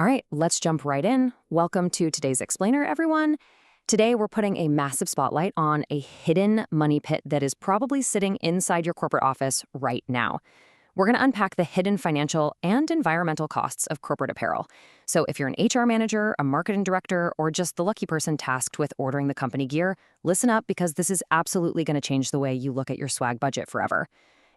All right, let's jump right in. Welcome to today's explainer, everyone. Today, we're putting a massive spotlight on a hidden money pit that is probably sitting inside your corporate office right now. We're going to unpack the hidden financial and environmental costs of corporate apparel. So if you're an HR manager, a marketing director, or just the lucky person tasked with ordering the company gear, listen up because this is absolutely going to change the way you look at your swag budget forever.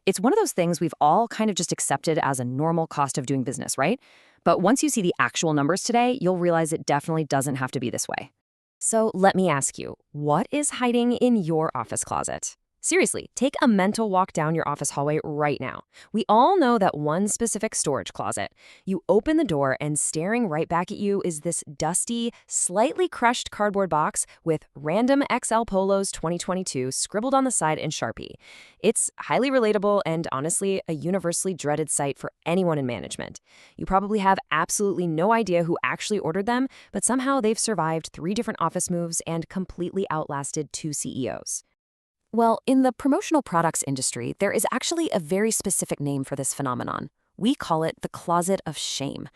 It's one of those things we've all kind of just accepted as a normal cost of doing business, right? But once you see the actual numbers today, you'll realize it definitely doesn't have to be this way. So let me ask you, what is hiding in your office closet? Seriously, take a mental walk down your office hallway right now. We all know that one specific storage closet. You open the door and staring right back at you is this dusty, slightly crushed cardboard box with Random XL Polos 2022 scribbled on the side in Sharpie. It's highly relatable and honestly a universally dreaded sight for anyone in management. You probably have absolutely no idea who actually ordered them, but somehow they've survived 3 different office moves and completely outlasted 2 CEOs. Well, in the promotional products industry, there is actually a very specific name for this phenomenon. We call it the closet of shame.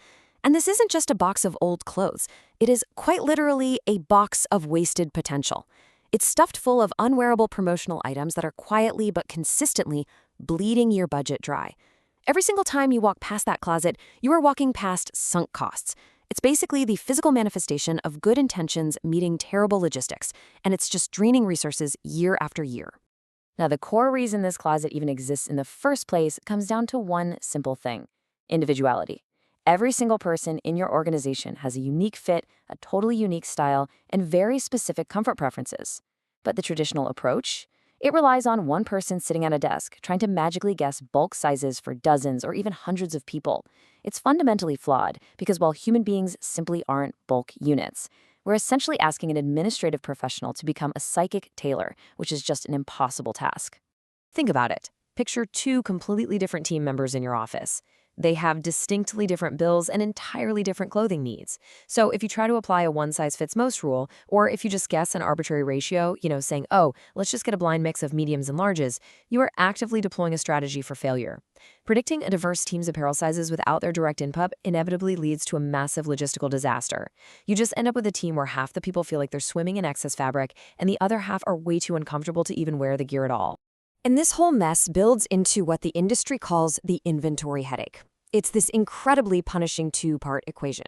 And this isn't just a box of old clothes. It is quite literally a box of wasted potential. It's stuffed full of unwearable promotional items that are quietly but consistently bleeding your budget dry. Every single time you walk past that closet, you are walking past sunk costs. It's basically the physical manifestation of good intentions meeting terrible logistics, and it's just draining resources year after year. Now, the core reason this closet even exists in the first place comes down to one simple thing: individuality. Every single person in your organization has a unique fit, a totally unique style, and very specific comfort preferences. But the traditional approach? It relies on one person sitting at a desk, trying to magically guess bulk sizes for dozens or even hundreds of people. It's fundamentally flawed because while human beings simply aren't bulk units, we're essentially asking an administrative professional to become a psychic tailor, which is just an impossible task. Think about it. Picture 2 completely different team members in your office. They have distinctly different bills and entirely different clothing needs. So if you try to apply a one-size-fits-most rule, or if you just guess an arbitrary ratio, saying, oh, let's just get a blind mix of mediums and larges, you are actively deploying a strategy for failure. Predicting a diverse team's apparel sizes without their direct input inevitably leads to a massive logistical disaster. You just end up with a team where half the people feel like they're swimming in excess fabric, and the other half are way too uncomfortable to even wear the gear at all. And this whole mess builds into what the industry calls the inventory headache. It's this incredibly punishing 2-part equation.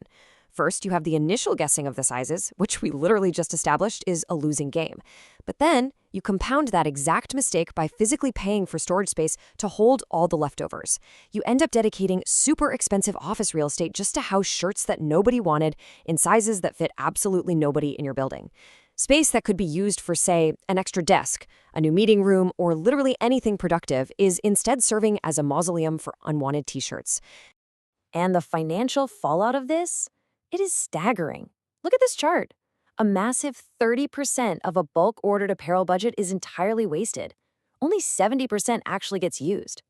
First, you have the initial guessing of the sizes, which we literally just established is a losing game. But then, you compound that exact mistake by physically paying for storage space to hold all the leftovers. You end up dedicating super expensive office real estate just to house shirts that nobody wanted in sizes that fit absolutely nobody in your building. Space that could be used for, say, an extra desk, a new meeting room, or literally anything productive is instead serving as a mausoleum for unwanted t-shirts. And the financial fallout of this? It is staggering. Look at this chart. A massive 30% of a bulk ordered apparel budget is entirely wasted. Only 70% actually gets used.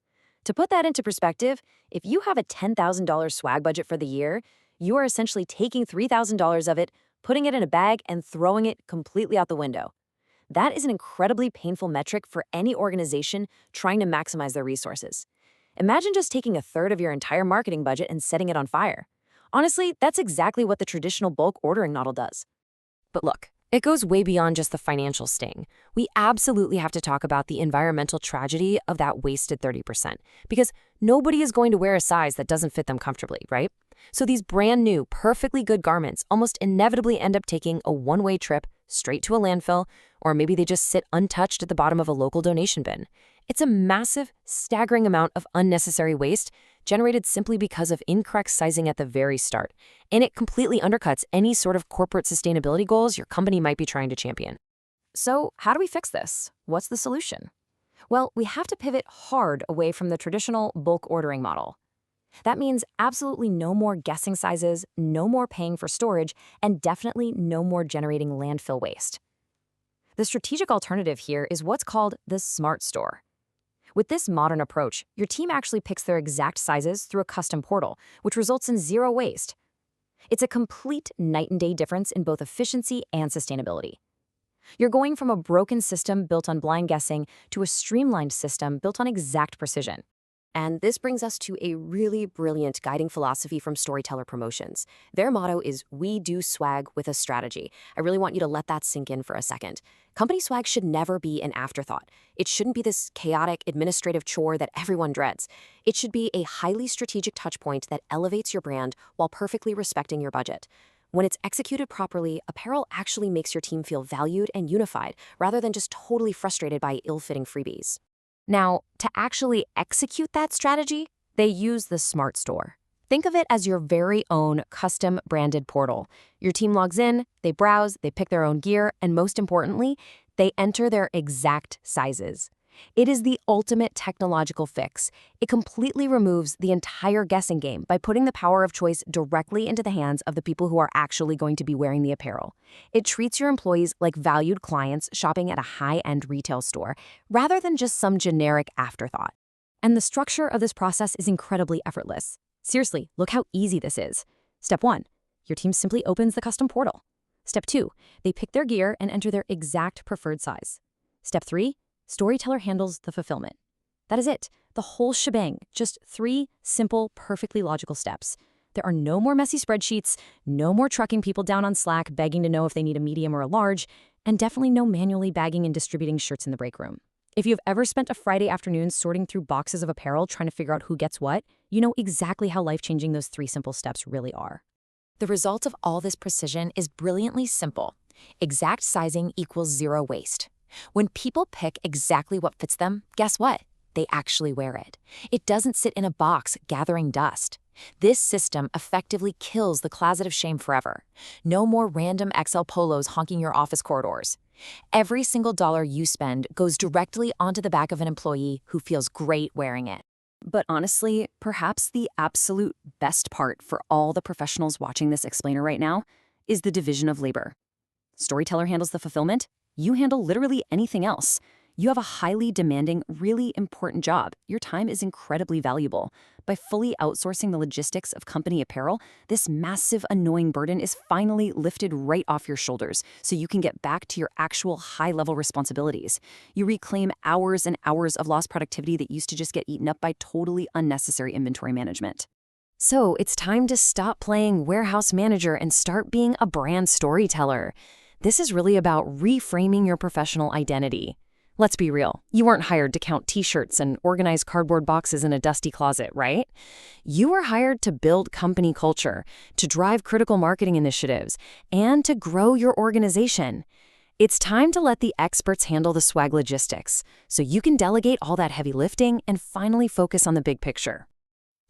To put that into perspective, if you have a $10,000 swag budget for the year, you are essentially taking $3,000 of it, putting it in a bag, and throwing it completely out the window. That is an incredibly painful metric for any organization trying to maximize their resources. Imagine just taking a third of your entire marketing budget and setting it on fire. Honestly, that's exactly what the traditional bulk ordering model does. But look, it goes way beyond just the financial sting. We absolutely have to talk about the environmental tragedy of that wasted 30%, because nobody is going to wear a size that doesn't fit them comfortably, right? So these brand new, perfectly good garments almost inevitably end up taking a one-way trip straight to a landfill, or maybe they just sit untouched at the bottom of a local donation bin. It's a massive, staggering amount of unnecessary waste generated simply because of incorrect sizing at the very start, and it completely undercuts any sort of corporate sustainability goals your company might be trying to champion. So how do we fix this? What's the solution? Well, we have to pivot hard away from the traditional bulk ordering model. That means absolutely no more guessing sizes, no more paying for storage, and definitely no more generating landfill waste. The strategic alternative here is what's called the SMARTStore. With this modern approach, your team actually picks their exact sizes through a custom portal, which results in 0 waste. It's a complete night and day difference in both efficiency and sustainability. You're going from a broken system built on blind guessing to a streamlined system built on exact precision. And this brings us to a really brilliant guiding philosophy from Storyteller Promotions. Their motto is, "We do swag with a strategy." I really want you to let that sink in for a second. Company swag should never be an afterthought. It shouldn't be this chaotic administrative chore that everyone dreads. It should be a highly strategic touchpoint that elevates your brand while perfectly respecting your budget. When it's executed properly, apparel actually makes your team feel valued and unified, rather than just totally frustrated by ill-fitting freebies. Now, to actually execute that strategy, they use the SMARTStore. Think of it as your very own custom branded portal. Your team logs in, they browse, they pick their own gear, and most importantly, they enter their exact sizes. It is the ultimate technological fix. It completely removes the entire guessing game by putting the power of choice directly into the hands of the people who are actually going to be wearing the apparel. It treats your employees like valued clients shopping at a high-end retail store, rather than just some generic afterthought. And the structure of this process is incredibly effortless. Seriously, look how easy this is. Step 1, your team simply opens the custom portal. Step 2, they pick their gear and enter their exact preferred size. Step 3, Storyteller handles the fulfillment. That is it, the whole shebang, just 3 simple, perfectly logical steps. There are no more messy spreadsheets, no more trucking people down on Slack begging to know if they need a medium or a large, and definitely no manually bagging and distributing shirts in the break room. If you've ever spent a Friday afternoon sorting through boxes of apparel trying to figure out who gets what, you know exactly how life-changing those 3 simple steps really are. The result of all this precision is brilliantly simple. Exact sizing equals 0 waste. When people pick exactly what fits them, guess what? They actually wear it. It doesn't sit in a box gathering dust. This system effectively kills the closet of shame forever. No more random XL polos honking your office corridors. Every single dollar you spend goes directly onto the back of an employee who feels great wearing it. But honestly, perhaps the absolute best part for all the professionals watching this explainer right now is the division of labor. Storyteller handles the fulfillment. You handle literally anything else. You have a highly demanding, really important job. Your time is incredibly valuable. By fully outsourcing the logistics of company apparel, this massive, annoying burden is finally lifted right off your shoulders so you can get back to your actual high-level responsibilities. You reclaim hours and hours of lost productivity that used to just get eaten up by totally unnecessary inventory management. So it's time to stop playing warehouse manager and start being a brand storyteller. This is really about reframing your professional identity. Let's be real, you weren't hired to count t-shirts and organize cardboard boxes in a dusty closet, right? You were hired to build company culture, to drive critical marketing initiatives, and to grow your organization. It's time to let the experts handle the swag logistics, so you can delegate all that heavy lifting and finally focus on the big picture.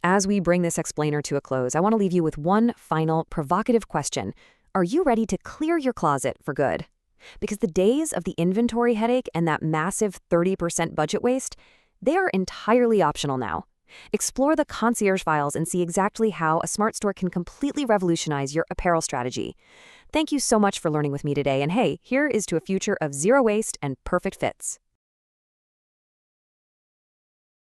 As we bring this explainer to a close, I want to leave you with one final provocative question. Are you ready to clear your closet for good? Because the days of the inventory headache and that massive 30% budget waste, they are entirely optional now. Explore the Concierge Files and see exactly how a SMARTStore can completely revolutionize your apparel strategy. Thank you so much for learning with me today, and hey, here is to a future of 0 waste and perfect fits.